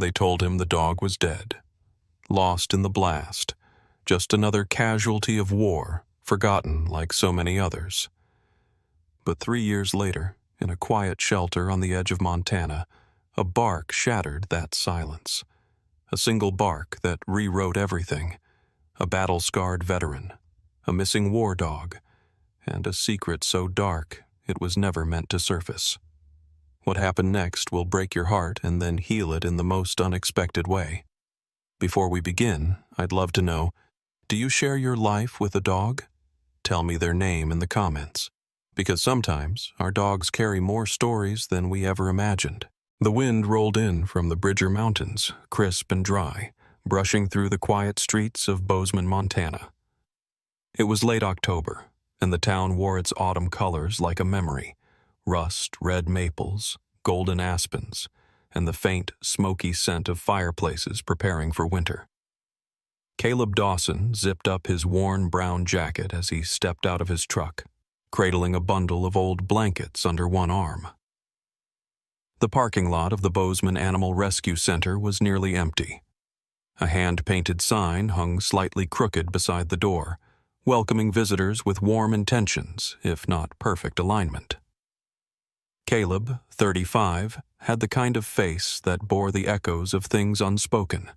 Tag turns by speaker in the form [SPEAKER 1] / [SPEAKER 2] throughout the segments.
[SPEAKER 1] They told him the dog was dead, lost in the blast, just another casualty of war, forgotten like so many others. But 3 years later, in a quiet shelter on the edge of Montana, a bark shattered that silence. A single bark that rewrote everything. A battle-scarred veteran, a missing war dog, and a secret so dark it was never meant to surface. What happened next will break your heart and then heal it in the most unexpected way. Before we begin, I'd love to know, do you share your life with a dog? Tell me their name in the comments, because sometimes our dogs carry more stories than we ever imagined. The wind rolled in from the Bridger Mountains, crisp and dry, brushing through the quiet streets of Bozeman, Montana. It was late October, and the town wore its autumn colors like a memory: rust, red maples, golden aspens, and the faint, smoky scent of fireplaces preparing for winter. Caleb Dawson zipped up his worn brown jacket as he stepped out of his truck, cradling a bundle of old blankets under one arm. The parking lot of the Bozeman Animal Rescue Center was nearly empty. A hand-painted sign hung slightly crooked beside the door, welcoming visitors with warm intentions, if not perfect alignment. Caleb, 35, had the kind of face that bore the echoes of things unspoken.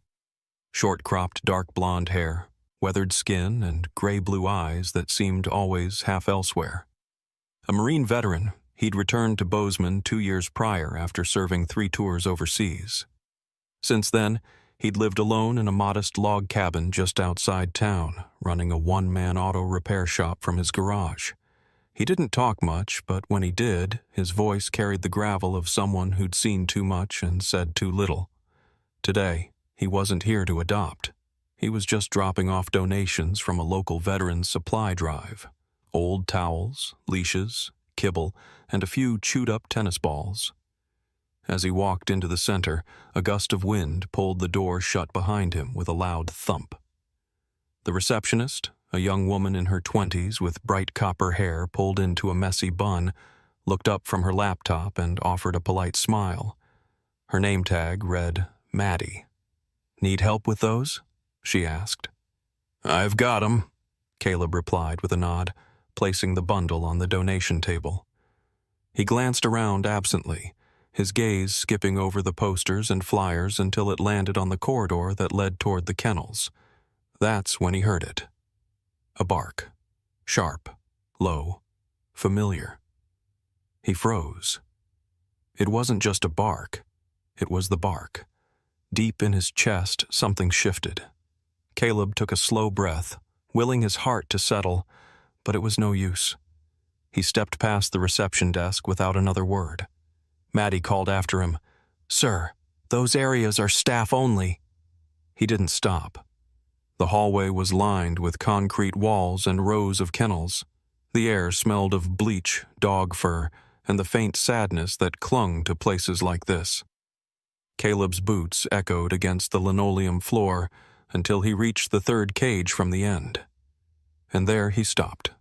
[SPEAKER 1] Short-cropped dark blonde hair, weathered skin, and gray-blue eyes that seemed always half elsewhere. A Marine veteran, he'd returned to Bozeman 2 years prior after serving 3 tours overseas. Since then, he'd lived alone in a modest log cabin just outside town, running a one-man auto repair shop from his garage. He didn't talk much, but when he did, his voice carried the gravel of someone who'd seen too much and said too little. Today, he wasn't here to adopt. He was just dropping off donations from a local veterans supply drive: old towels, leashes, kibble, and a few chewed-up tennis balls. As he walked into the center, a gust of wind pulled the door shut behind him with a loud thump. The receptionist, a young woman in her 20s with bright copper hair pulled into a messy bun, looked up from her laptop and offered a polite smile. Her name tag read Maddie. "Need help with those?" she asked. "I've got 'em," Caleb replied with a nod, placing the bundle on the donation table. He glanced around absently, his gaze skipping over the posters and flyers until it landed on the corridor that led toward the kennels. That's when he heard it. A bark. Sharp, low, familiar. He froze. It wasn't just a bark. It was the bark. Deep in his chest, something shifted. Caleb took a slow breath, willing his heart to settle, but it was no use. He stepped past the reception desk without another word. Maddie called after him, "Sir, those areas are staff only." He didn't stop. The hallway was lined with concrete walls and rows of kennels. The air smelled of bleach, dog fur, and the faint sadness that clung to places like this. Caleb's boots echoed against the linoleum floor until he reached the third cage from the end. And there he stopped.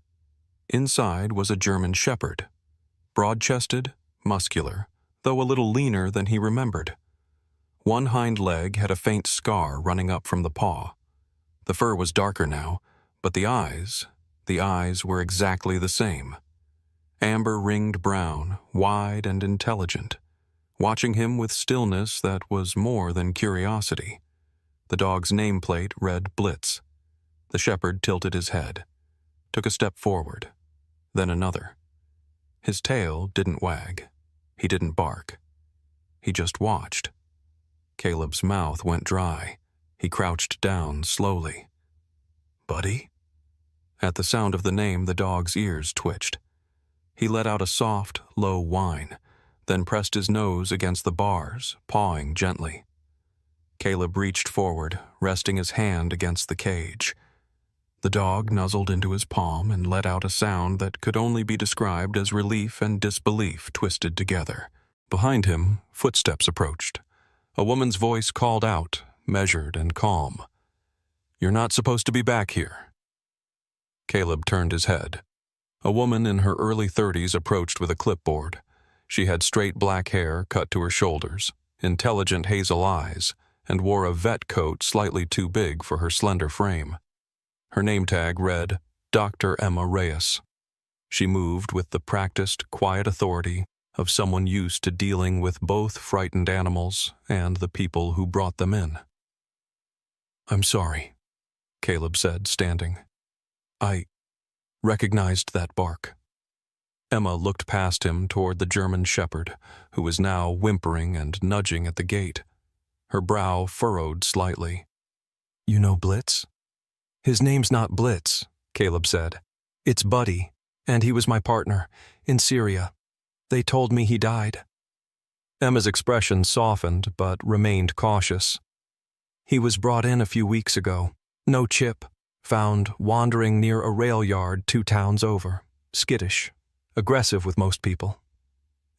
[SPEAKER 1] Inside was a German shepherd, broad-chested, muscular, though a little leaner than he remembered. One hind leg had a faint scar running up from the paw. The fur was darker now, but the eyes were exactly the same. Amber-ringed brown, wide and intelligent, watching him with stillness that was more than curiosity. The dog's nameplate read Blitz. The shepherd tilted his head, took a step forward, then another. His tail didn't wag. He didn't bark. He just watched. Caleb's mouth went dry. He crouched down slowly. "Buddy?" At the sound of the name, the dog's ears twitched. He let out a soft, low whine, then pressed his nose against the bars, pawing gently. Caleb reached forward, resting his hand against the cage. The dog nuzzled into his palm and let out a sound that could only be described as relief and disbelief twisted together. Behind him, footsteps approached. A woman's voice called out, measured and calm. "You're not supposed to be back here." Caleb turned his head. A woman in her early 30s approached with a clipboard. She had straight black hair cut to her shoulders, intelligent hazel eyes, and wore a vet coat slightly too big for her slender frame. Her name tag read, Dr. Emma Reyes. She moved with the practiced, quiet authority of someone used to dealing with both frightened animals and the people who brought them in. "I'm sorry," Caleb said, standing. "I recognized that bark." Emma looked past him toward the German shepherd, who was now whimpering and nudging at the gate. Her brow furrowed slightly. "You know Blitz?" "His name's not Blitz," Caleb said. "It's Buddy, and he was my partner, in Syria. They told me he died." Emma's expression softened but remained cautious. "He was brought in a few weeks ago. No chip. Found wandering near a rail yard 2 towns over. Skittish. Aggressive with most people.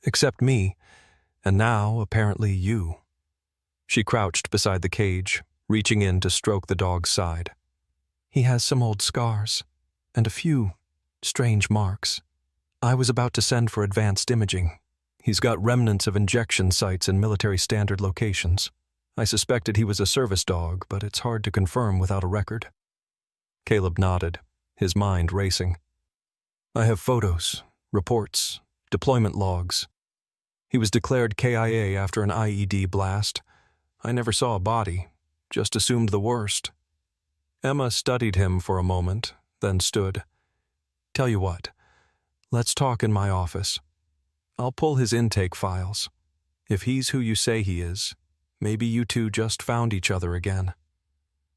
[SPEAKER 1] Except me, and now, apparently, you." She crouched beside the cage, reaching in to stroke the dog's side. "He has some old scars, and a few strange marks. I was about to send for advanced imaging. He's got remnants of injection sites in military standard locations. I suspected he was a service dog, but it's hard to confirm without a record." Caleb nodded, his mind racing. "I have photos, reports, deployment logs. He was declared KIA after an IED blast. I never saw a body, just assumed the worst." Emma studied him for a moment, then stood. "Tell you what, let's talk in my office. I'll pull his intake files. If he's who you say he is, maybe you two just found each other again."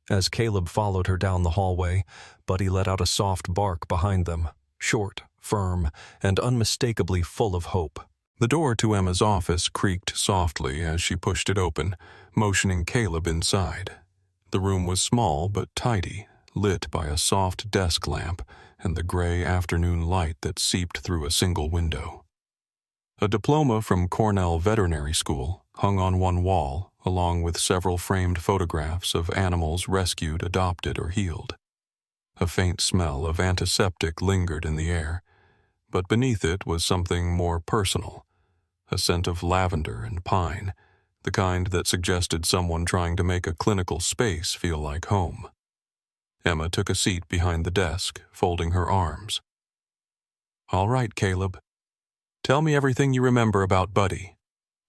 [SPEAKER 1] As Caleb followed her down the hallway, Buddy let out a soft bark behind them, short, firm, and unmistakably full of hope. The door to Emma's office creaked softly as she pushed it open, motioning Caleb inside. The room was small but tidy, lit by a soft desk lamp and the gray afternoon light that seeped through a single window. A diploma from Cornell Veterinary School hung on one wall, along with several framed photographs of animals rescued, adopted, or healed. A faint smell of antiseptic lingered in the air, but beneath it was something more personal, a scent of lavender and pine, the kind that suggested someone trying to make a clinical space feel like home. Emma took a seat behind the desk, folding her arms. "All right, Caleb. Tell me everything you remember about Buddy.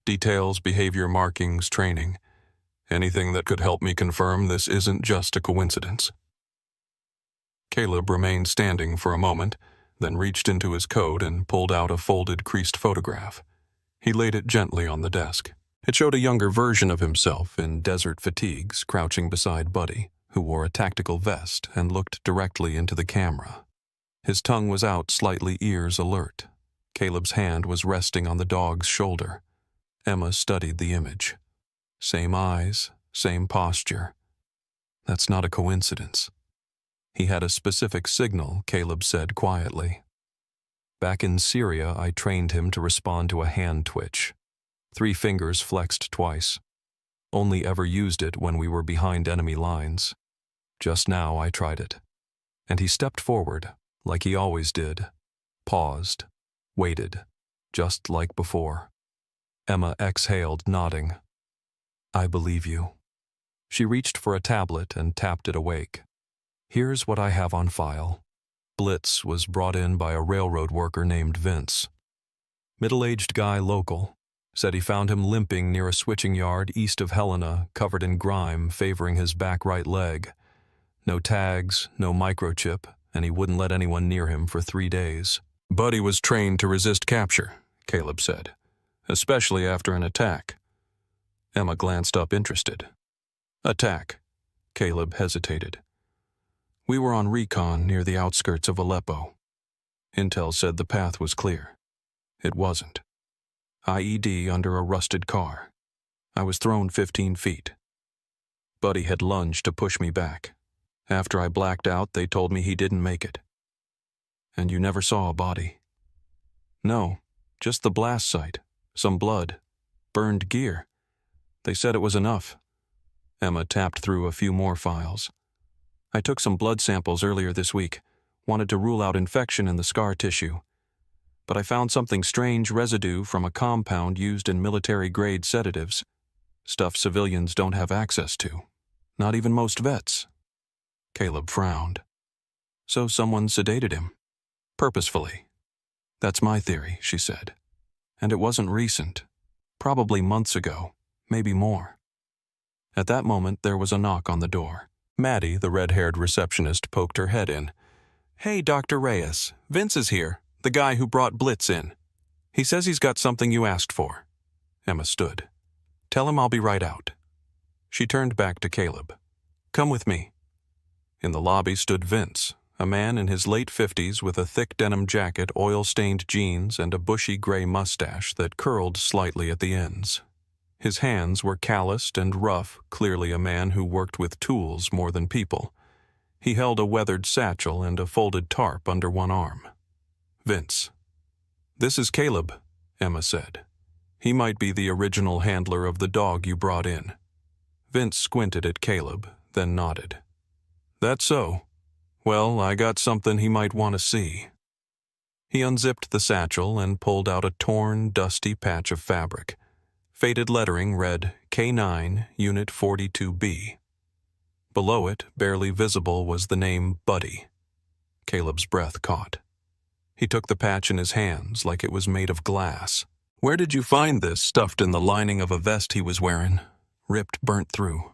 [SPEAKER 1] Details, behavior markings, training. Anything that could help me confirm this isn't just a coincidence." Caleb remained standing for a moment, then reached into his coat and pulled out a folded, creased photograph. He laid it gently on the desk. It showed a younger version of himself in desert fatigues crouching beside Buddy, who wore a tactical vest and looked directly into the camera. His tongue was out slightly, ears alert. Caleb's hand was resting on the dog's shoulder. Emma studied the image. Same eyes, same posture. That's not a coincidence. He had a specific signal, Caleb said quietly. Back in Syria, I trained him to respond to a hand twitch. 3 fingers flexed twice. Only ever used it when we were behind enemy lines. Just now I tried it. And he stepped forward, like he always did. Paused. Waited. Just like before. Emma exhaled, nodding. "I believe you." She reached for a tablet and tapped it awake. "Here's what I have on file. Blitz was brought in by a railroad worker named Vince. Middle-aged guy local. Said he found him limping near a switching yard east of Helena, covered in grime, favoring his back right leg. No tags, no microchip, and he wouldn't let anyone near him for 3 days. Buddy was trained to resist capture, Caleb said, especially after an attack." Emma glanced up, interested. "Attack?" Caleb hesitated. "We were on recon near the outskirts of Aleppo. Intel said the path was clear. It wasn't. IED under a rusted car. I was thrown 15 feet. Buddy had lunged to push me back. After I blacked out, they told me he didn't make it." "And you never saw a body?" "No, just the blast site, some blood, burned gear. They said it was enough." Emma tapped through a few more files. "I took some blood samples earlier this week, wanted to rule out infection in the scar tissue. But I found something strange residue from a compound used in military-grade sedatives. Stuff civilians don't have access to. Not even most vets. Caleb frowned. So someone sedated him. Purposefully. That's my theory, she said. And it wasn't recent. Probably months ago. Maybe more. At that moment, there was a knock on the door. Maddie, the red-haired receptionist, poked her head in. Hey, Dr. Reyes. Vince is here, the guy who brought Blitz in. He says he's got something you asked for. Emma stood. Tell him I'll be right out. She turned back to Caleb. Come with me. In the lobby stood Vince, a man in his late 50s with a thick denim jacket, oil-stained jeans, and a bushy gray mustache that curled slightly at the ends. His hands were calloused and rough, clearly a man who worked with tools more than people. He held a weathered satchel and a folded tarp under one arm. Vince. This is Caleb, Emma said. He might be the original handler of the dog you brought in. Vince squinted at Caleb, then nodded. That's so. Well, I got something he might want to see. He unzipped the satchel and pulled out a torn, dusty patch of fabric. Faded lettering read K9, Unit 42B. Below it, barely visible, was the name Buddy. Caleb's breath caught. He took the patch in his hands like it was made of glass. Where did you find this stuffed in the lining of a vest he was wearing? Ripped, burnt through.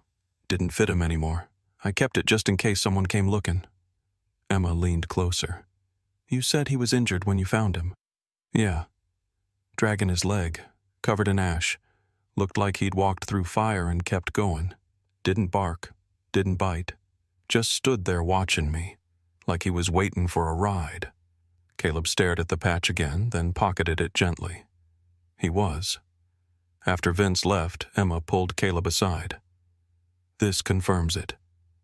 [SPEAKER 1] Didn't fit him anymore. I kept it just in case someone came looking. Emma leaned closer. You said he was injured when you found him. Yeah. Dragging his leg, covered in ash. Looked like he'd walked through fire and kept going. Didn't bark, didn't bite. Just stood there watching me, like he was waiting for a ride. Caleb stared at the patch again, then pocketed it gently. He was. After Vince left, Emma pulled Caleb aside. This confirms it.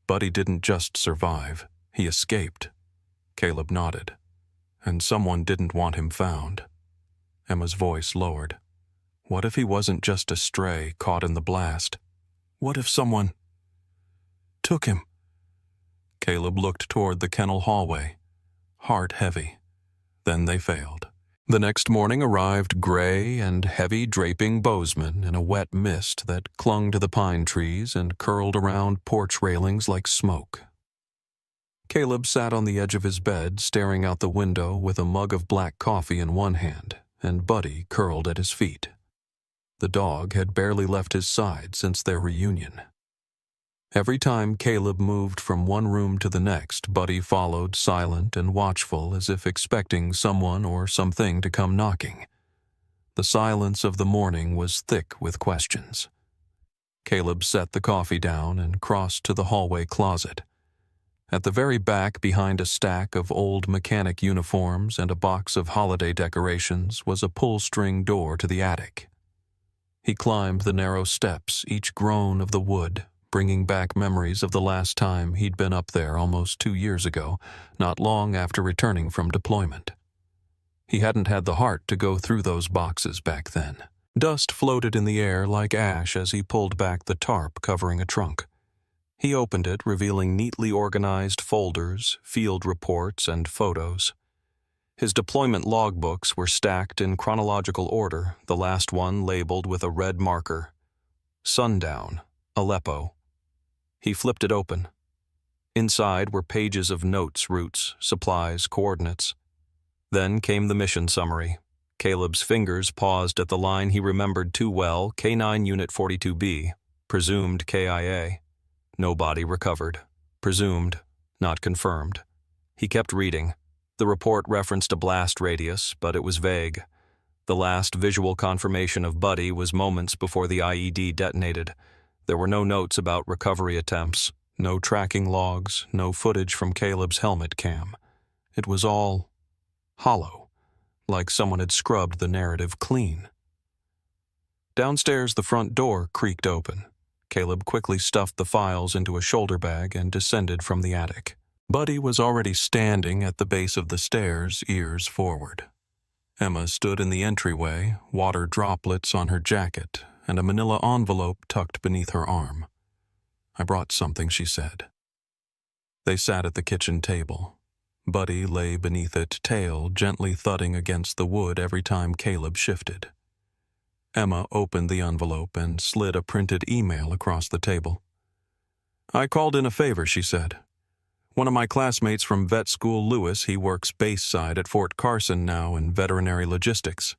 [SPEAKER 1] Buddy didn't just survive. He escaped. Caleb nodded. And someone didn't want him found. Emma's voice lowered. What if he wasn't just a stray caught in the blast? What if someone took him? Caleb looked toward the kennel hallway, heart heavy. Then they failed. The next morning arrived gray and heavy draping Bozeman in a wet mist that clung to the pine trees and curled around porch railings like smoke. Caleb sat on the edge of his bed, staring out the window with a mug of black coffee in one hand, and Buddy curled at his feet. The dog had barely left his side since their reunion. Every time Caleb moved from one room to the next, Buddy followed, silent and watchful, as if expecting someone or something to come knocking. The silence of the morning was thick with questions. Caleb set the coffee down and crossed to the hallway closet. At the very back, behind a stack of old mechanic uniforms and a box of holiday decorations, was a pull-string door to the attic. He climbed the narrow steps, each groan of the wood, bringing back memories of the last time he'd been up there almost 2 years ago, not long after returning from deployment. He hadn't had the heart to go through those boxes back then. Dust floated in the air like ash as he pulled back the tarp covering a trunk. He opened it, revealing neatly organized folders, field reports, and photos. His deployment logbooks were stacked in chronological order, the last one labeled with a red marker. Sundown, Aleppo. He flipped it open. Inside were pages of notes, routes, supplies, coordinates. Then came the mission summary. Caleb's fingers paused at the line he remembered too well, K9 Unit 42B, presumed KIA. No body recovered. Presumed, not confirmed. He kept reading. The report referenced a blast radius, but it was vague. The last visual confirmation of Buddy was moments before the IED detonated. There were no notes about recovery attempts, no tracking logs, no footage from Caleb's helmet cam. It was all hollow, like someone had scrubbed the narrative clean. Downstairs, the front door creaked open. Caleb quickly stuffed the files into a shoulder bag and descended from the attic. Buddy was already standing at the base of the stairs, ears forward. Emma stood in the entryway, water droplets on her jacket, and a manila envelope tucked beneath her arm. I brought something, she said. They sat at the kitchen table. Buddy lay beneath it, tail gently thudding against the wood every time Caleb shifted. Emma opened the envelope and slid a printed email across the table. "I called in a favor," she said. "One of my classmates from vet school, Lewis, he works base side at Fort Carson now in veterinary logistics.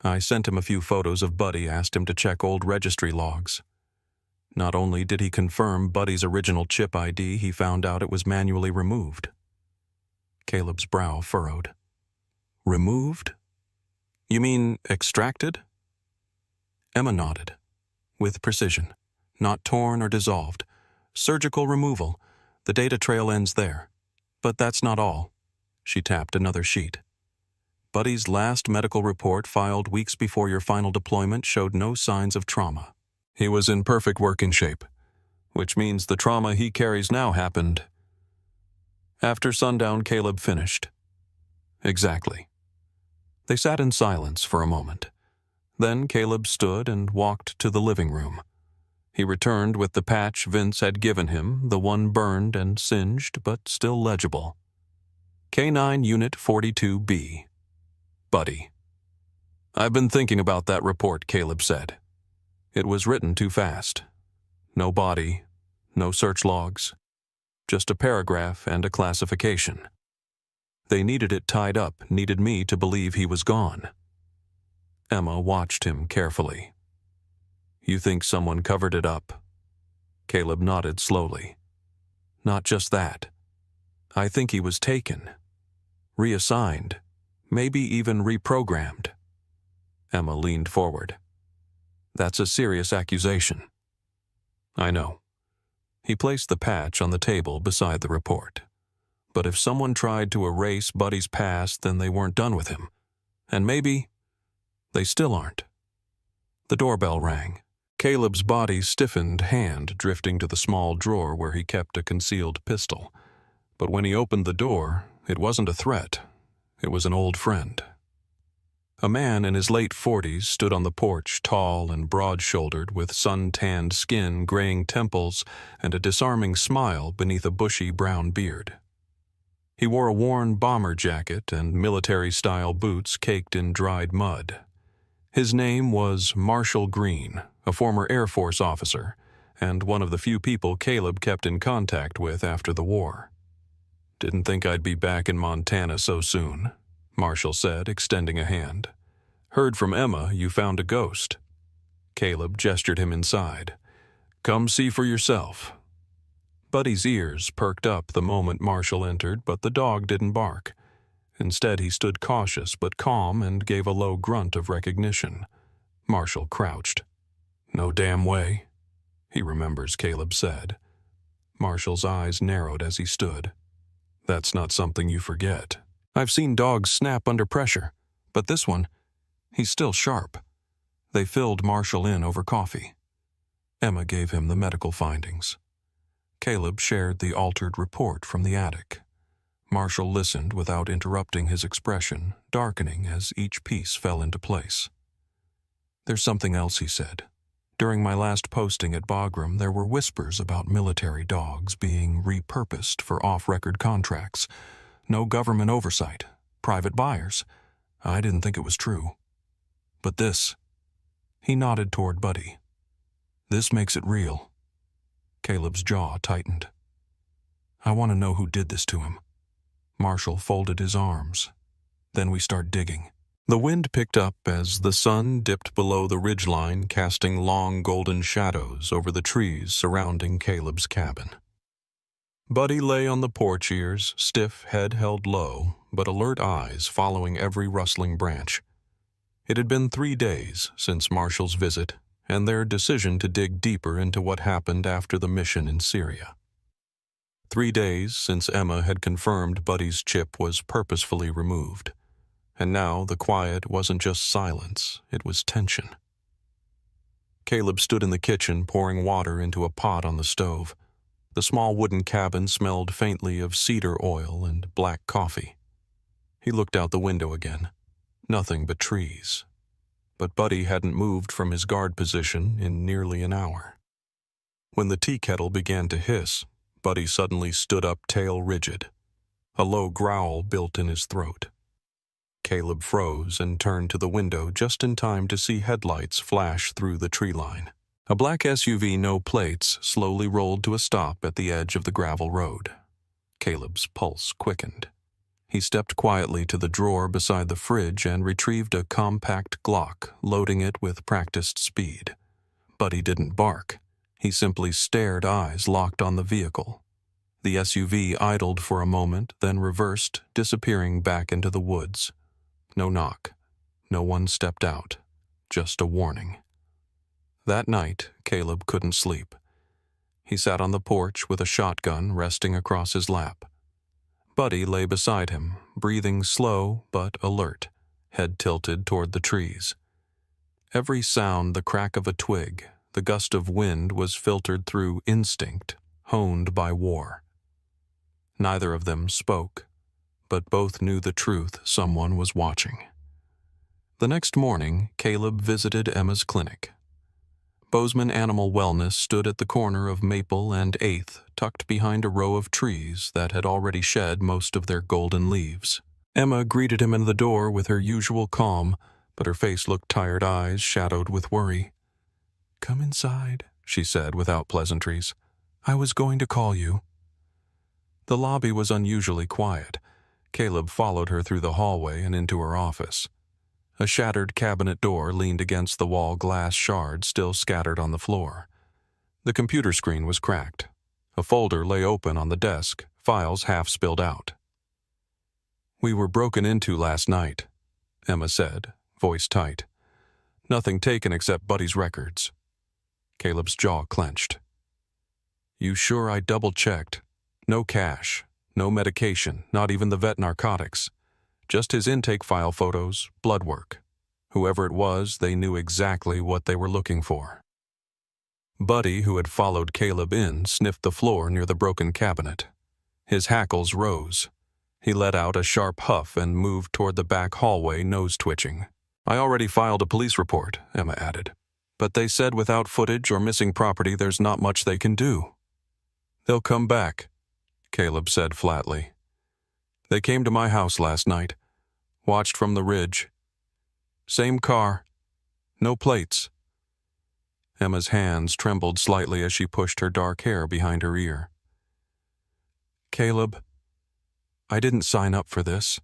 [SPEAKER 1] I sent him a few photos of Buddy, asked him to check old registry logs. Not only did he confirm Buddy's original chip ID, he found out it was manually removed." Caleb's brow furrowed. "Removed? You mean extracted?" Emma nodded. "With precision. Not torn or dissolved. Surgical removal. The data trail ends there. But that's not all." She tapped another sheet. "Buddy's last medical report filed weeks before your final deployment showed no signs of trauma. He was in perfect working shape, which means the trauma he carries now happened." After sundown, Caleb finished. "Exactly." They sat in silence for a moment. Then Caleb stood and walked to the living room. He returned with the patch Vince had given him, the one burned and singed but still legible. K9 Unit 42B. Buddy. "I've been thinking about that report," Caleb said. "It was written too fast. No body, no search logs, just a paragraph and a classification. They needed it tied up, needed me to believe he was gone." Emma watched him carefully. "You think someone covered it up?" Caleb nodded slowly. "Not just that. I think he was taken, reassigned, maybe even reprogrammed." Emma leaned forward. "That's a serious accusation." "I know." He placed the patch on the table beside the report. "But if someone tried to erase Buddy's past, then they weren't done with him. And maybe they still aren't." The doorbell rang. Caleb's body stiffened, hand drifting to the small drawer where he kept a concealed pistol. But when he opened the door, it wasn't a threat. It was an old friend. A man in his late 40s stood on the porch, tall and broad-shouldered, with sun-tanned skin, graying temples, and a disarming smile beneath a bushy brown beard. He wore a worn bomber jacket and military-style boots caked in dried mud. His name was Marshall Green, a former Air Force officer, and one of the few people Caleb kept in contact with after the war. "Didn't think I'd be back in Montana so soon," Marshall said, extending a hand. "Heard from Emma you found a ghost." Caleb gestured him inside. "Come see for yourself." Buddy's ears perked up the moment Marshall entered, but the dog didn't bark. Instead, he stood cautious but calm and gave a low grunt of recognition. Marshall crouched. "No damn way," he remembers Caleb said. Marshall's eyes narrowed as he stood. "That's not something you forget. I've seen dogs snap under pressure, but this one, he's still sharp." They filled Marshall in over coffee. Emma gave him the medical findings. Caleb shared the altered report from the attic. Marshall listened without interrupting, his expression darkening as each piece fell into place. "There's something else," he said. "During my last posting at Bagram, there were whispers about military dogs being repurposed for off-record contracts. No government oversight. Private buyers. I didn't think it was true. But this..." He nodded toward Buddy. "This makes it real." Caleb's jaw tightened. "I want to know who did this to him." Marshall folded his arms. "Then we start digging." The wind picked up as the sun dipped below the ridgeline, casting long golden shadows over the trees surrounding Caleb's cabin. Buddy lay on the porch ears, stiff head held low, but alert eyes following every rustling branch. It had been 3 days since Marshall's visit and their decision to dig deeper into what happened after the mission in Syria. 3 days since Emma had confirmed Buddy's chip was purposefully removed. And now the quiet wasn't just silence, it was tension. Caleb stood in the kitchen pouring water into a pot on the stove. The small wooden cabin smelled faintly of cedar oil and black coffee. He looked out the window again. Nothing but trees. But Buddy hadn't moved from his guard position in nearly an hour. When the tea kettle began to hiss, Buddy suddenly stood up, tail rigid. A low growl built in his throat. Caleb froze and turned to the window just in time to see headlights flash through the tree line. A black SUV, no plates, slowly rolled to a stop at the edge of the gravel road. Caleb's pulse quickened. He stepped quietly to the drawer beside the fridge and retrieved a compact Glock, loading it with practiced speed. Buddy didn't bark. He simply stared, eyes locked on the vehicle. The SUV idled for a moment, then reversed, disappearing back into the woods. No knock. No one stepped out. Just a warning. That night, Caleb couldn't sleep. He sat on the porch with a shotgun resting across his lap. Buddy lay beside him, breathing slow but alert, head tilted toward the trees. Every sound, the crack of a twig, the gust of wind, was filtered through instinct, honed by war. Neither of them spoke, but both knew the truth: someone was watching. The next morning, Caleb visited Emma's clinic. Bozeman Animal Wellness stood at the corner of Maple and 8th, tucked behind a row of trees that had already shed most of their golden leaves. Emma greeted him in the door with her usual calm, but her face looked tired, eyes shadowed with worry. "Come inside," she said without pleasantries. "I was going to call you." The lobby was unusually quiet. Caleb followed her through the hallway and into her office. A shattered cabinet door leaned against the wall, glass shards still scattered on the floor. The computer screen was cracked. A folder lay open on the desk, files half spilled out. "We were broken into last night," Emma said, voice tight. "Nothing taken except Buddy's records." Caleb's jaw clenched. "You sure?" "I double-checked. No cash, no medication, not even the vet narcotics. Just his intake file photos, blood work. Whoever it was, they knew exactly what they were looking for." Buddy, who had followed Caleb in, sniffed the floor near the broken cabinet. His hackles rose. He let out a sharp huff and moved toward the back hallway, nose twitching. "I already filed a police report," Emma added. "But they said without footage or missing property, there's not much they can do." "They'll come back," Caleb said flatly. "They came to my house last night. Watched from the ridge. Same car. No plates." Emma's hands trembled slightly as she pushed her dark hair behind her ear. "Caleb, I didn't sign up for this."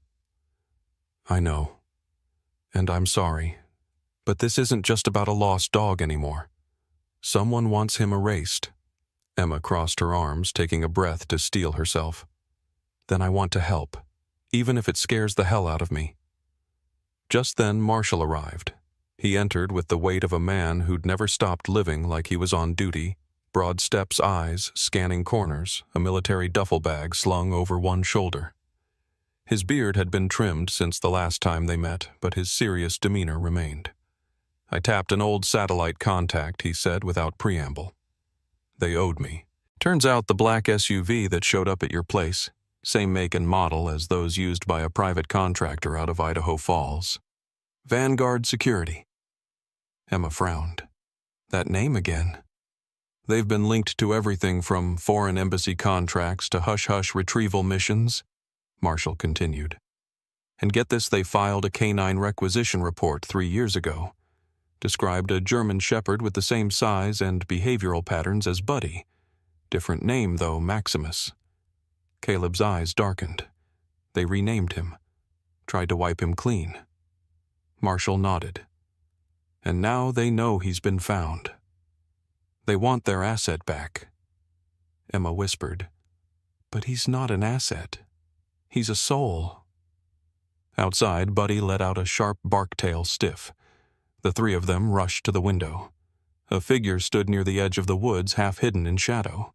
[SPEAKER 1] "I know. And I'm sorry. But this isn't just about a lost dog anymore. Someone wants him erased." Emma crossed her arms, taking a breath to steel herself. "Then I want to help, even if it scares the hell out of me." Just then, Marshall arrived. He entered with the weight of a man who'd never stopped living like he was on duty, broad steps, eyes scanning corners, a military duffel bag slung over one shoulder. His beard had been trimmed since the last time they met, but his serious demeanor remained. "I tapped an old satellite contact," he said without preamble. "They owed me. Turns out the black SUV that showed up at your place, same make and model as those used by a private contractor out of Idaho Falls. Vanguard Security." Emma frowned. That name again. "They've been linked to everything from foreign embassy contracts to hush-hush retrieval missions," Marshall continued. "And get this, they filed a canine requisition report 3 years ago. Described a German shepherd with the same size and behavioral patterns as Buddy. Different name, though, Maximus." Caleb's eyes darkened. "They renamed him. Tried to wipe him clean." Marshall nodded. "And now they know he's been found. They want their asset back." Emma whispered, "But he's not an asset. He's a soul." Outside, Buddy let out a sharp bark-tail stiff. The three of them rushed to the window. A figure stood near the edge of the woods, half hidden in shadow.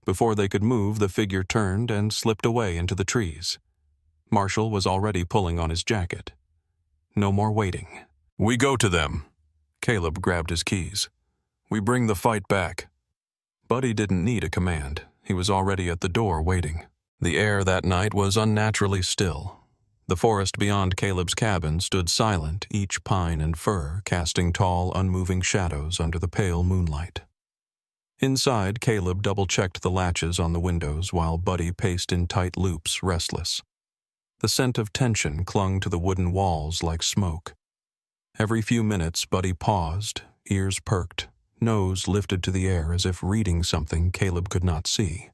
[SPEAKER 1] Before they could move, the figure turned and slipped away into the trees. Marshall was already pulling on his jacket. No more waiting. "We go to them." Caleb grabbed his keys. "We bring the fight back." Buddy didn't need a command. He was already at the door waiting. The air that night was unnaturally still. The forest beyond Caleb's cabin stood silent, each pine and fir casting tall, unmoving shadows under the pale moonlight. Inside, Caleb double-checked the latches on the windows while Buddy paced in tight loops, restless. The scent of tension clung to the wooden walls like smoke. Every few minutes, Buddy paused, ears perked, nose lifted to the air as if reading something Caleb could not see.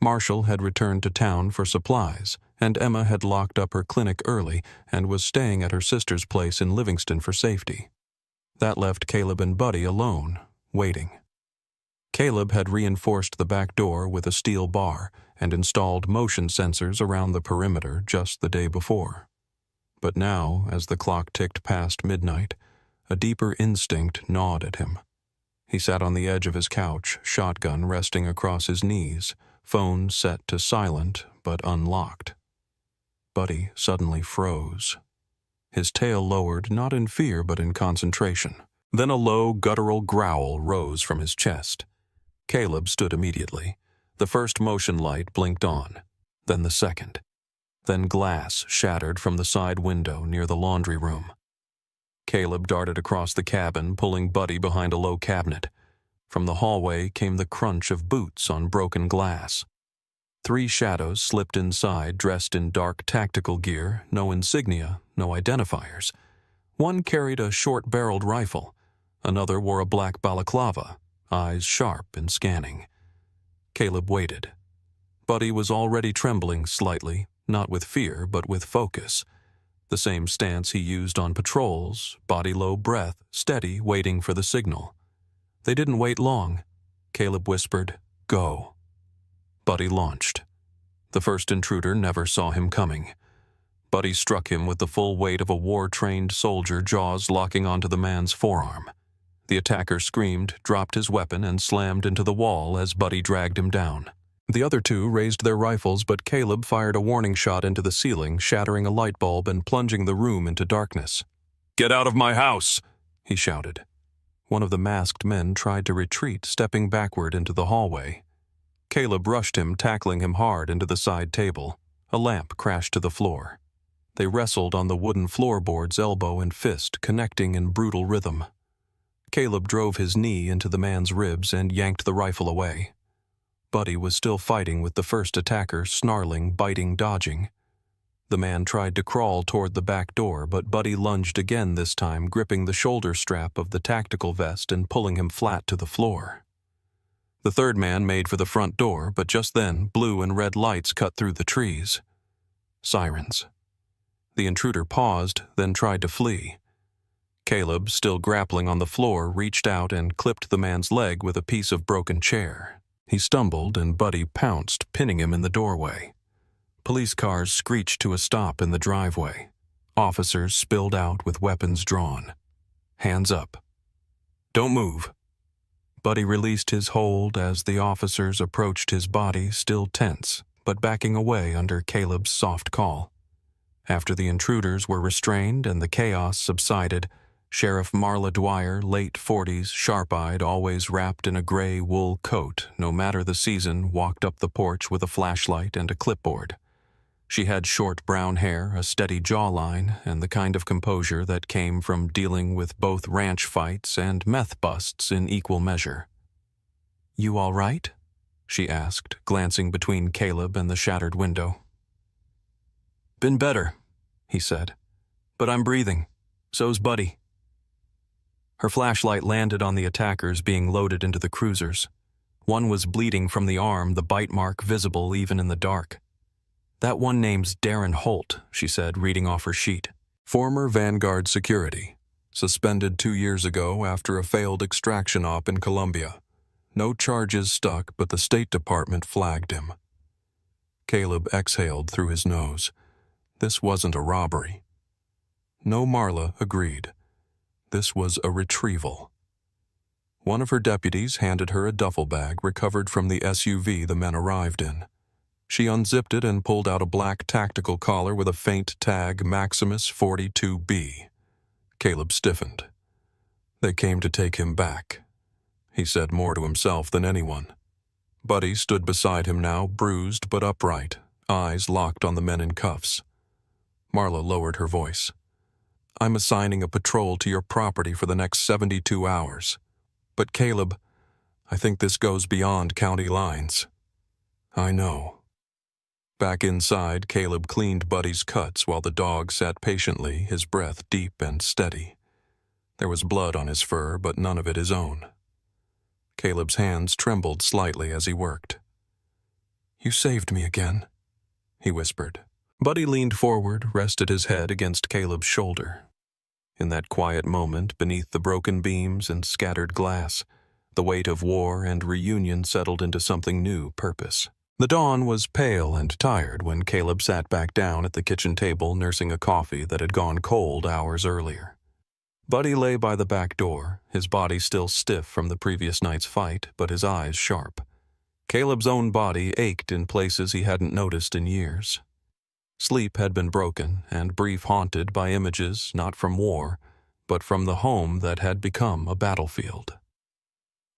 [SPEAKER 1] Marshall had returned to town for supplies, and Emma had locked up her clinic early and was staying at her sister's place in Livingston for safety. That left Caleb and Buddy alone, waiting. Caleb had reinforced the back door with a steel bar and installed motion sensors around the perimeter just the day before. But now, as the clock ticked past midnight, a deeper instinct gnawed at him. He sat on the edge of his couch, shotgun resting across his knees, phone set to silent but unlocked. Buddy suddenly froze. His tail lowered not in fear but in concentration. Then a low, guttural growl rose from his chest. Caleb stood immediately. The first motion light blinked on, then the second. Then glass shattered from the side window near the laundry room. Caleb darted across the cabin, pulling Buddy behind a low cabinet. From the hallway came the crunch of boots on broken glass. 3 shadows slipped inside, dressed in dark tactical gear, no insignia, no identifiers. One carried a short-barreled rifle. Another wore a black balaclava, eyes sharp and scanning. Caleb waited. Buddy was already trembling slightly, not with fear, but with focus. The same stance he used on patrols, body low breath, steady, waiting for the signal. They didn't wait long. Caleb whispered, "Go." Buddy launched. The first intruder never saw him coming. Buddy struck him with the full weight of a war-trained soldier, jaws locking onto the man's forearm. The attacker screamed, dropped his weapon, and slammed into the wall as Buddy dragged him down. The other 2 raised their rifles, but Caleb fired a warning shot into the ceiling, shattering a light bulb and plunging the room into darkness. "Get out of my house!" he shouted. One of the masked men tried to retreat, stepping backward into the hallway. Caleb rushed him, tackling him hard into the side table. A lamp crashed to the floor. They wrestled on the wooden floorboards, elbow and fist, connecting in brutal rhythm. Caleb drove his knee into the man's ribs and yanked the rifle away. Buddy was still fighting with the first attacker, snarling, biting, dodging. The man tried to crawl toward the back door, but Buddy lunged again this time, gripping the shoulder strap of the tactical vest and pulling him flat to the floor. The third man made for the front door, but just then, blue and red lights cut through the trees. Sirens. The intruder paused, then tried to flee. Caleb, still grappling on the floor, reached out and clipped the man's leg with a piece of broken chair. He stumbled and Buddy pounced, pinning him in the doorway. Police cars screeched to a stop in the driveway. Officers spilled out with weapons drawn. Hands up. "Don't move." Buddy released his hold as the officers approached his body, still tense, but backing away under Caleb's soft call. After the intruders were restrained and the chaos subsided, Sheriff Marla Dwyer, late 40s, sharp-eyed, always wrapped in a gray wool coat, no matter the season, walked up the porch with a flashlight and a clipboard. She had short brown hair, a steady jawline, and the kind of composure that came from dealing with both ranch fights and meth busts in equal measure. "You all right?" she asked, glancing between Caleb and the shattered window. "Been better," he said. "But I'm breathing. So's Buddy." Her flashlight landed on the attackers being loaded into the cruisers. One was bleeding from the arm, the bite mark visible even in the dark. "That one name's Darren Holt," she said, reading off her sheet. "Former Vanguard security. Suspended 2 years ago after a failed extraction op in Colombia. No charges stuck, but the State Department flagged him." Caleb exhaled through his nose. This wasn't a robbery. No, Marla agreed. This was a retrieval. One of her deputies handed her a duffel bag recovered from the SUV the men arrived in. She unzipped it and pulled out a black tactical collar with a faint tag, Maximus 42B. Caleb stiffened. "They came to take him back." He said more to himself than anyone. Buddy stood beside him now, bruised but upright, eyes locked on the men in cuffs. Marla lowered her voice. "I'm assigning a patrol to your property for the next 72 hours. But Caleb, I think this goes beyond county lines." "I know." Back inside, Caleb cleaned Buddy's cuts while the dog sat patiently, his breath deep and steady. There was blood on his fur, but none of it his own. Caleb's hands trembled slightly as he worked. "You saved me again," he whispered. Buddy leaned forward, rested his head against Caleb's shoulder. In that quiet moment, beneath the broken beams and scattered glass, the weight of war and reunion settled into something new purpose. The dawn was pale and tired when Caleb sat back down at the kitchen table nursing a coffee that had gone cold hours earlier. Buddy lay by the back door, his body still stiff from the previous night's fight, but his eyes sharp. Caleb's own body ached in places he hadn't noticed in years. Sleep had been broken and brief haunted by images not from war, but from the home that had become a battlefield.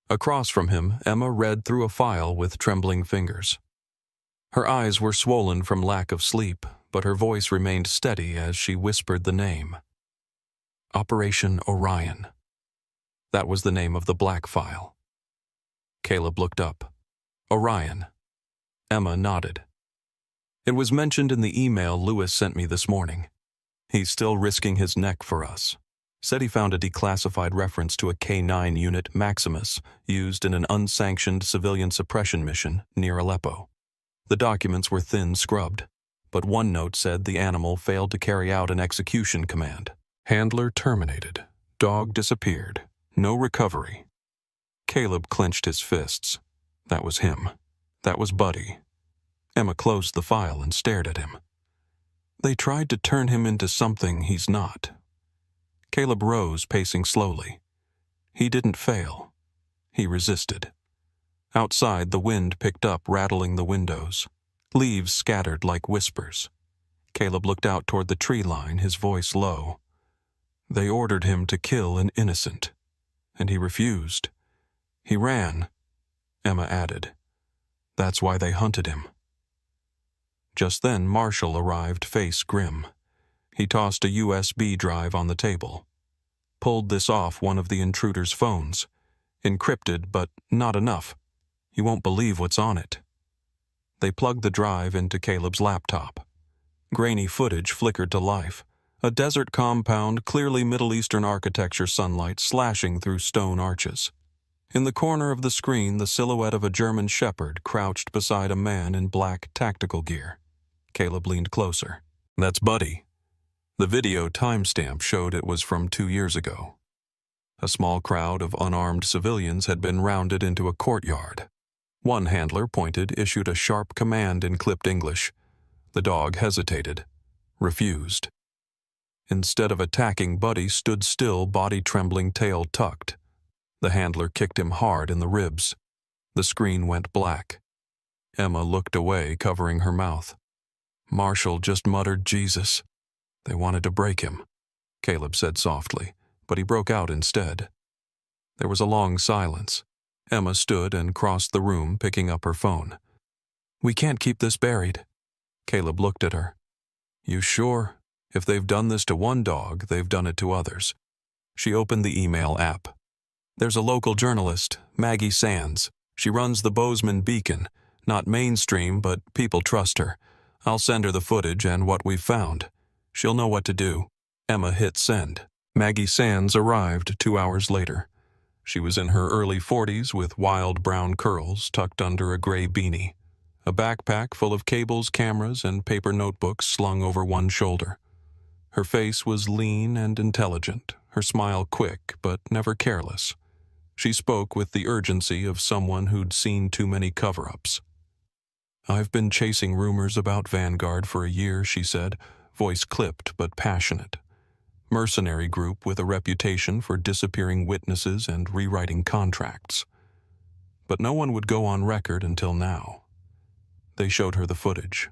[SPEAKER 1] Across from him, Emma read through a file with trembling fingers. Her eyes were swollen from lack of sleep, but her voice remained steady as she whispered the name. Operation Orion. That was the name of the black file. Caleb looked up. Orion. Emma nodded. It was mentioned in the email Lewis sent me this morning. He's still risking his neck for us. Said he found a declassified reference to a K-9 unit, Maximus, used in an unsanctioned civilian suppression mission near Aleppo. The documents were thin scrubbed, but one note said the animal failed to carry out an execution command. Handler terminated. Dog disappeared. No recovery. Caleb clenched his fists. That was him. That was Buddy. Emma closed the file and stared at him. They tried to turn him into something he's not. Caleb rose, pacing slowly. He didn't fail. He resisted. Outside, the wind picked up, rattling the windows. Leaves scattered like whispers. Caleb looked out toward the tree line, his voice low. They ordered him to kill an innocent, and he refused. He ran, Emma added. That's why they hunted him. Just then, Marshall arrived, face grim. He tossed a USB drive on the table. Pulled this off one of the intruder's phones. Encrypted, but not enough. You won't believe what's on it. They plugged the drive into Caleb's laptop. Grainy footage flickered to life. A desert compound, clearly Middle Eastern architecture sunlight slashing through stone arches. In the corner of the screen, the silhouette of a German shepherd crouched beside a man in black tactical gear. Caleb leaned closer. That's Buddy. The video timestamp showed it was from 2 years ago. A small crowd of unarmed civilians had been rounded into a courtyard. One handler issued a sharp command in clipped English. The dog hesitated, refused. Instead of attacking, Buddy stood still, body trembling, tail tucked. The handler kicked him hard in the ribs. The screen went black. Emma looked away, covering her mouth. Marshall just muttered, Jesus. They wanted to break him, Caleb said softly, but he broke out instead. There was a long silence. Emma stood and crossed the room, picking up her phone. We can't keep this buried. Caleb looked at her. You sure? If they've done this to one dog, they've done it to others. She opened the email app. There's a local journalist, Maggie Sands. She runs the Bozeman Beacon. Not mainstream, but people trust her. I'll send her the footage and what we've found. She'll know what to do. Emma hit send. Maggie Sands arrived 2 hours later. She was in her early 40s with wild brown curls tucked under a gray beanie. A backpack full of cables, cameras, and paper notebooks slung over one shoulder. Her face was lean and intelligent, her smile quick but never careless. She spoke with the urgency of someone who'd seen too many cover-ups. I've been chasing rumors about Vanguard for a year, she said, voice clipped but passionate. Mercenary group with a reputation for disappearing witnesses and rewriting contracts. But no one would go on record until now. They showed her the footage,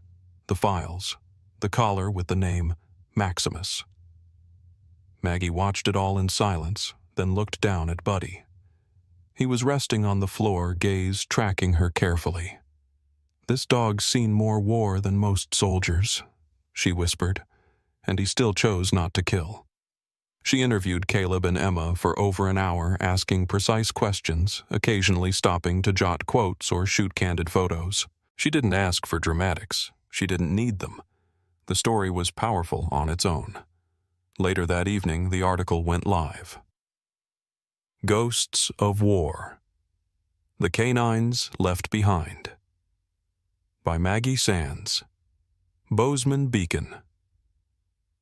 [SPEAKER 1] the files, the collar with the name Maximus. Maggie watched it all in silence, then looked down at Buddy. He was resting on the floor, gaze tracking her carefully. This dog's seen more war than most soldiers, she whispered, and he still chose not to kill. She interviewed Caleb and Emma for over an hour, asking precise questions, occasionally stopping to jot quotes or shoot candid photos. She didn't ask for dramatics. She didn't need them. The story was powerful on its own. Later that evening, the article went live. Ghosts of War. The Canines Left Behind. By Maggie Sands. Bozeman Beacon.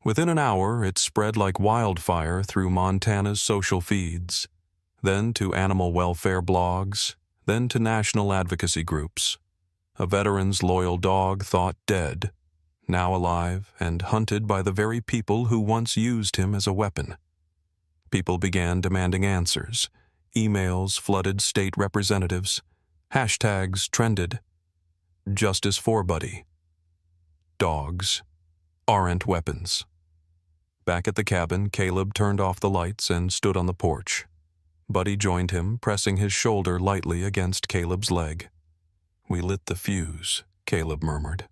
[SPEAKER 1] Within an hour, it spread like wildfire through Montana's social feeds, then to animal welfare blogs, then to national advocacy groups. A veteran's loyal dog thought dead, now alive and hunted by the very people who once used him as a weapon. People began demanding answers. Emails flooded state representatives. Hashtags trended. Justice for Buddy. Dogs aren't weapons. Back at the cabin, Caleb turned off the lights and stood on the porch. Buddy joined him, pressing his shoulder lightly against Caleb's leg. "We lit the fuse," Caleb murmured.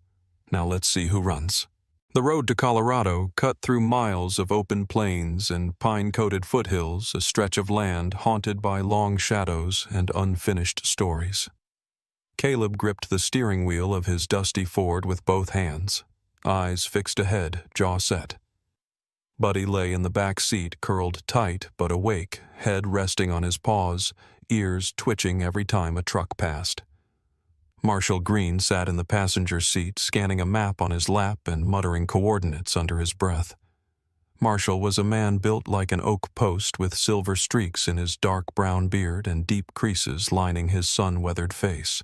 [SPEAKER 1] "Now let's see who runs." The road to Colorado cut through miles of open plains and pine-coated foothills, a stretch of land haunted by long shadows and unfinished stories. Caleb gripped the steering wheel of his dusty Ford with both hands, eyes fixed ahead, jaw set. Buddy lay in the back seat, curled tight but awake, head resting on his paws, ears twitching every time a truck passed. Marshall Green sat in the passenger seat, scanning a map on his lap and muttering coordinates under his breath. Marshall was a man built like an oak post with silver streaks in his dark brown beard and deep creases lining his sun-weathered face.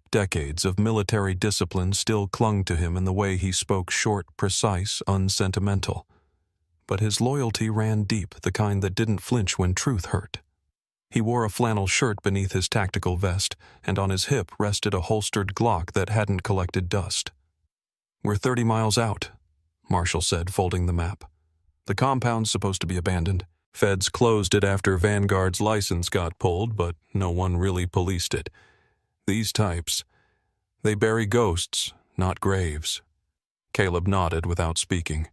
[SPEAKER 1] Decades of military discipline still clung to him in the way he spoke short, precise, unsentimental. But his loyalty ran deep, the kind that didn't flinch when truth hurt. He wore a flannel shirt beneath his tactical vest, and on his hip rested a holstered Glock that hadn't collected dust. "We're 30 miles out," Marshall said, folding the map. "The compound's supposed to be abandoned. Feds closed it after Vanguard's license got pulled, but no one really policed it. These types, they bury ghosts, not graves." Caleb nodded without speaking.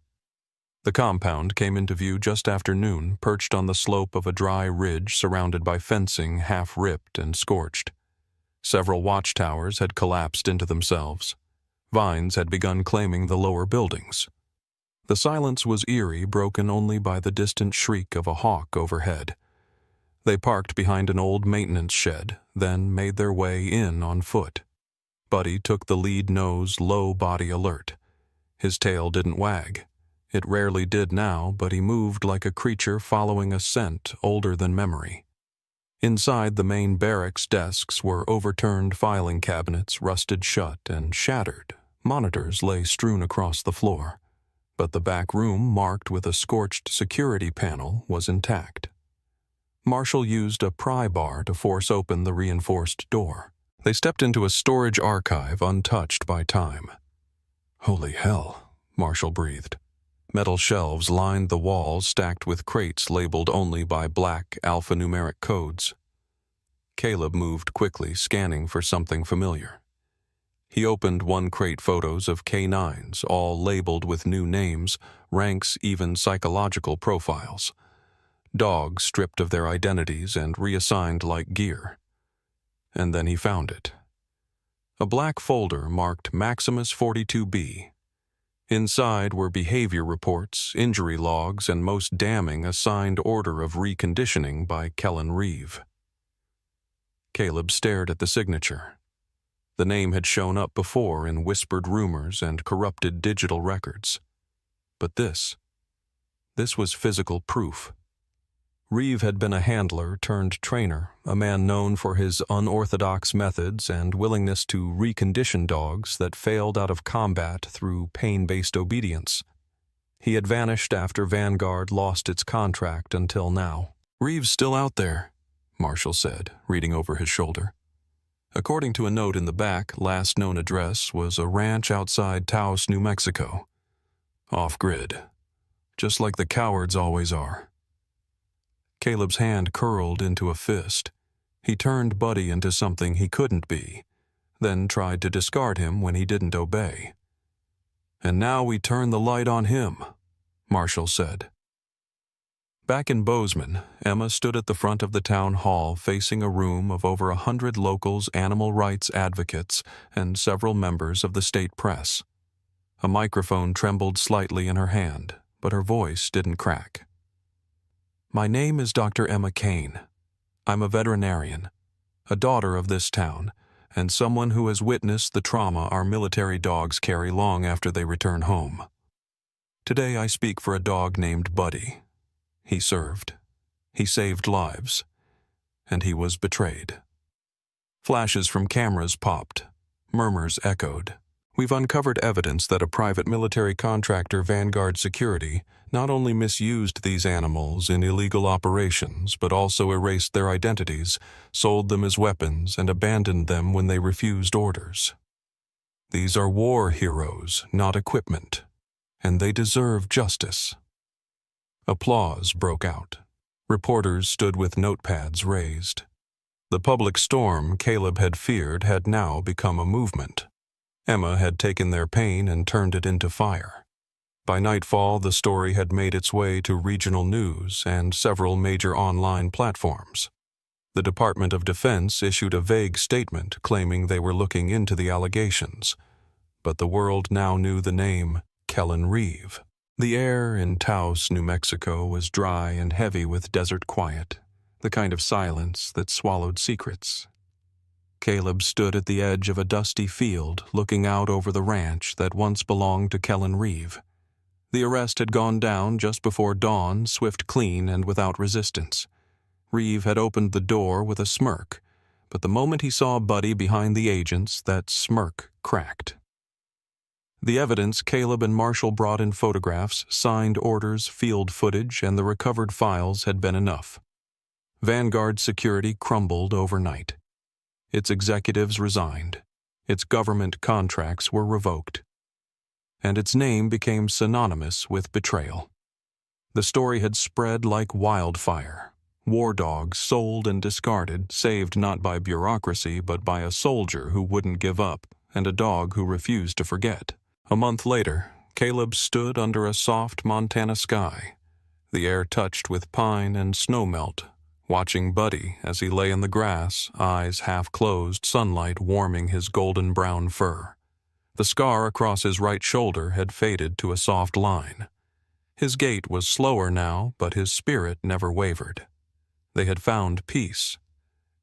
[SPEAKER 1] The compound came into view just after noon, perched on the slope of a dry ridge surrounded by fencing half-ripped and scorched. Several watchtowers had collapsed into themselves. Vines had begun claiming the lower buildings. The silence was eerie, broken only by the distant shriek of a hawk overhead. They parked behind an old maintenance shed, then made their way in on foot. Buddy took the lead nose, low body alert. His tail didn't wag. It rarely did now, but he moved like a creature following a scent older than memory. Inside the main barracks, desks were overturned filing cabinets, rusted shut and shattered. Monitors lay strewn across the floor. But the back room, marked with a scorched security panel, was intact. Marshall used a pry bar to force open the reinforced door. They stepped into a storage archive untouched by time. "Holy hell," Marshall breathed. Metal shelves lined the walls, stacked with crates labeled only by black alphanumeric codes. Caleb moved quickly, scanning for something familiar. He opened one crate, photos of K9s, all labeled with new names, ranks, even psychological profiles. Dogs stripped of their identities and reassigned like gear. And then he found it. A black folder marked Maximus 42B. Inside were behavior reports, injury logs, and most damning, a signed order of reconditioning by Kellen Reeve. Caleb stared at the signature. The name had shown up before in whispered rumors and corrupted digital records. But this was physical proof. Reeve had been a handler turned trainer, a man known for his unorthodox methods and willingness to recondition dogs that failed out of combat through pain-based obedience. He had vanished after Vanguard lost its contract until now. "Reeve's still out there," Marshall said, reading over his shoulder. According to a note in the back, last known address was a ranch outside Taos, New Mexico. Off-grid. Just like the cowards always are. Caleb's hand curled into a fist. He turned Buddy into something he couldn't be, then tried to discard him when he didn't obey. "And now we turn the light on him," Marshall said. Back in Bozeman, Emma stood at the front of the town hall facing a room of over 100 locals, animal rights advocates, and several members of the state press. A microphone trembled slightly in her hand, but her voice didn't crack. "My name is Dr. Emma Kane. I'm a veterinarian, a daughter of this town, and someone who has witnessed the trauma our military dogs carry long after they return home. Today I speak for a dog named Buddy. He served. He saved lives. And he was betrayed." Flashes from cameras popped. Murmurs echoed. "We've uncovered evidence that a private military contractor, Vanguard Security, not only misused these animals in illegal operations, but also erased their identities, sold them as weapons, and abandoned them when they refused orders. These are war heroes, not equipment, and they deserve justice." Applause broke out. Reporters stood with notepads raised. The public storm Caleb had feared had now become a movement. Emma had taken their pain and turned it into fire. By nightfall, the story had made its way to regional news and several major online platforms. The Department of Defense issued a vague statement claiming they were looking into the allegations, but the world now knew the name Kellen Reeve. The air in Taos, New Mexico was dry and heavy with desert quiet, the kind of silence that swallowed secrets. Caleb stood at the edge of a dusty field looking out over the ranch that once belonged to Kellen Reeve. The arrest had gone down just before dawn, swift, clean, and without resistance. Reeve had opened the door with a smirk, but the moment he saw Buddy behind the agents, that smirk cracked. The evidence Caleb and Marshall brought in photographs, signed orders, field footage, and the recovered files had been enough. Vanguard Security crumbled overnight. Its executives resigned. Its government contracts were revoked. And its name became synonymous with betrayal. The story had spread like wildfire. War dogs sold and discarded, saved not by bureaucracy but by a soldier who wouldn't give up and a dog who refused to forget. A month later, Caleb stood under a soft Montana sky, the air touched with pine and snowmelt, watching Buddy as he lay in the grass, eyes half closed, sunlight warming his golden-brown fur. The scar across his right shoulder had faded to a soft line. His gait was slower now, but his spirit never wavered. They had found peace.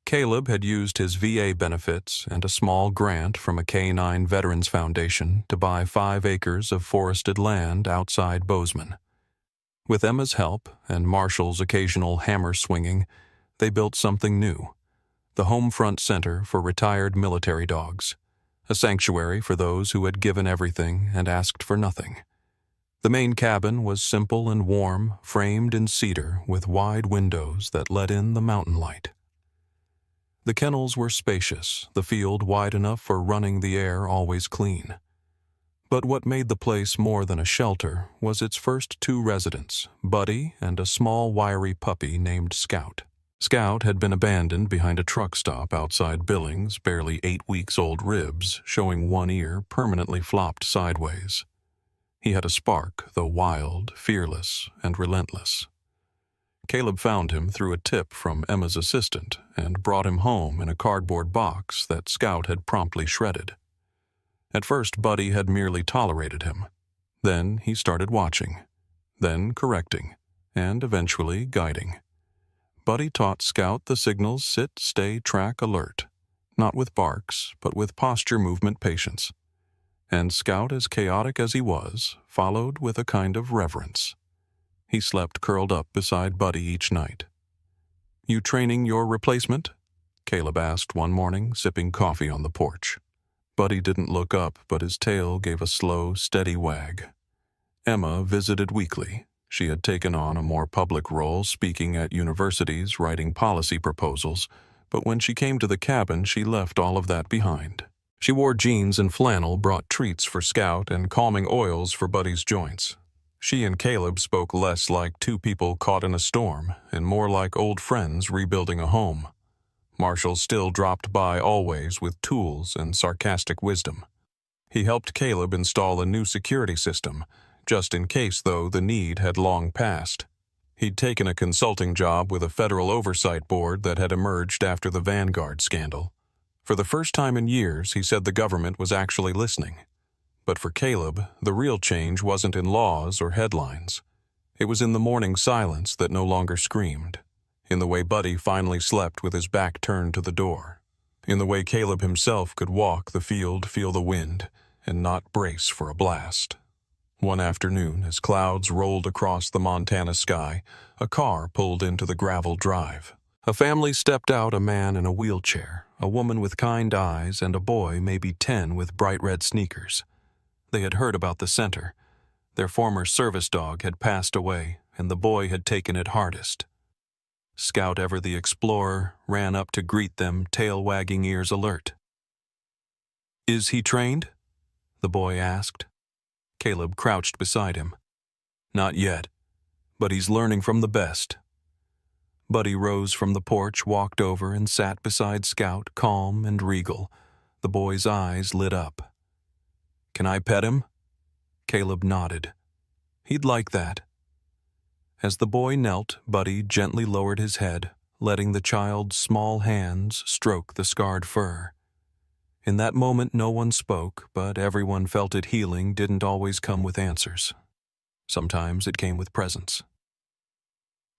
[SPEAKER 1] Caleb had used his VA benefits and a small grant from a K-9 Veterans Foundation to buy 5 acres of forested land outside Bozeman. With Emma's help and Marshall's occasional hammer swinging, they built something new, the Homefront Center for Retired Military Dogs, a sanctuary for those who had given everything and asked for nothing. The main cabin was simple and warm, framed in cedar with wide windows that let in the mountain light. The kennels were spacious, the field wide enough for running the air always clean. But what made the place more than a shelter was its first 2 residents, Buddy and a small wiry puppy named Scout. Scout had been abandoned behind a truck stop outside Billings, barely 8 weeks old, ribs showing one ear permanently flopped sideways. He had a spark, though wild, fearless, and relentless. Caleb found him through a tip from Emma's assistant and brought him home in a cardboard box that Scout had promptly shredded. At first, Buddy had merely tolerated him. Then he started watching, then correcting, and eventually guiding. Buddy taught Scout the signals sit, stay, track, alert, not with barks, but with posture movement patience. And Scout, as chaotic as he was, followed with a kind of reverence. He slept curled up beside Buddy each night. "You training your replacement?" Caleb asked one morning, sipping coffee on the porch. Buddy didn't look up, but his tail gave a slow, steady wag. Emma visited weekly. She had taken on a more public role, speaking at universities, writing policy proposals, but when she came to the cabin, she left all of that behind. She wore jeans and flannel, brought treats for Scout, and calming oils for Buddy's joints. She and Caleb spoke less like 2 people caught in a storm and more like old friends rebuilding a home. Marshall still dropped by always with tools and sarcastic wisdom. He helped Caleb install a new security system, just in case, though, the need had long passed. He'd taken a consulting job with a federal oversight board that had emerged after the Vanguard scandal. For the first time in years, he said the government was actually listening. But for Caleb, the real change wasn't in laws or headlines. It was in the morning silence that no longer screamed, in the way Buddy finally slept with his back turned to the door, in the way Caleb himself could walk the field, feel the wind, and not brace for a blast. One afternoon, as clouds rolled across the Montana sky, a car pulled into the gravel drive. A family stepped out, a man in a wheelchair, a woman with kind eyes, and a boy maybe 10 with bright red sneakers. They had heard about the center. Their former service dog had passed away, and the boy had taken it hardest. Scout Ever the Explorer ran up to greet them, tail wagging, ears alert. "Is he trained?" the boy asked. Caleb crouched beside him. "Not yet, but he's learning from the best." Buddy rose from the porch, walked over, and sat beside Scout, calm and regal. The boy's eyes lit up. "Can I pet him?" Caleb nodded. He'd like that. As the boy knelt, Buddy gently lowered his head, letting the child's small hands stroke the scarred fur. In that moment no one spoke, but everyone felt it. Healing didn't always come with answers. Sometimes it came with presence.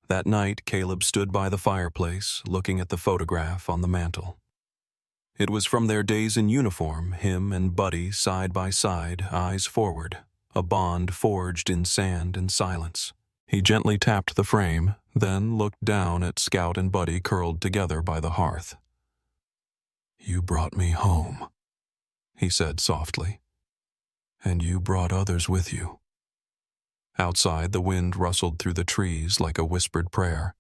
[SPEAKER 1] That night, Caleb stood by the fireplace, looking at the photograph on the mantel. It was from their days in uniform, him and Buddy side by side, eyes forward, a bond forged in sand and silence. He gently tapped the frame, then looked down at Scout and Buddy curled together by the hearth. "You brought me home," he said softly. "And you brought others with you." Outside, the wind rustled through the trees like a whispered prayer.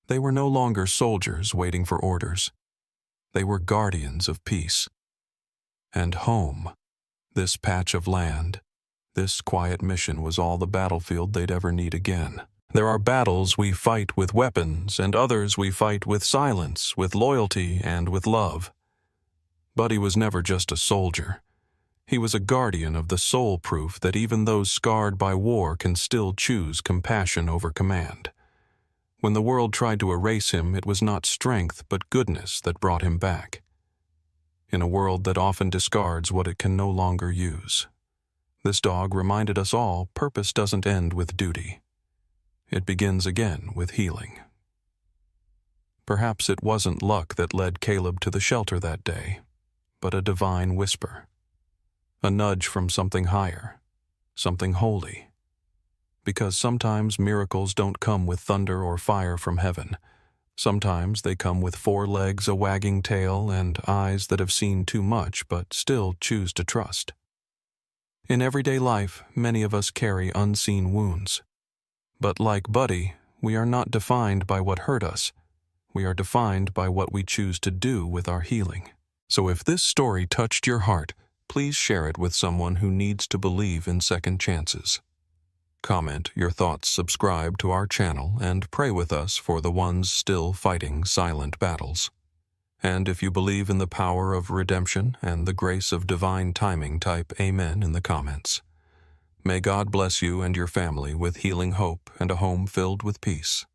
[SPEAKER 1] They were no longer soldiers waiting for orders. They were guardians of peace. And home, this patch of land, this quiet mission was all the battlefield they'd ever need again. There are battles we fight with weapons, and others we fight with silence, with loyalty, and with love. Buddy was never just a soldier. He was a guardian of the soul, proof that even those scarred by war can still choose compassion over command. When the world tried to erase him, it was not strength but goodness that brought him back. In a world that often discards what it can no longer use, this dog reminded us all purpose doesn't end with duty. It begins again with healing. Perhaps it wasn't luck that led Caleb to the shelter that day, but a divine whisper. A nudge from something higher, something holy. Because sometimes miracles don't come with thunder or fire from heaven. Sometimes they come with 4 legs, a wagging tail, and eyes that have seen too much but still choose to trust. In everyday life, many of us carry unseen wounds. But like Buddy, we are not defined by what hurt us. We are defined by what we choose to do with our healing. So if this story touched your heart, please share it with someone who needs to believe in second chances. Comment your thoughts, subscribe to our channel, and pray with us for the ones still fighting silent battles. And if you believe in the power of redemption and the grace of divine timing, type Amen in the comments. May God bless you and your family with healing hope and a home filled with peace.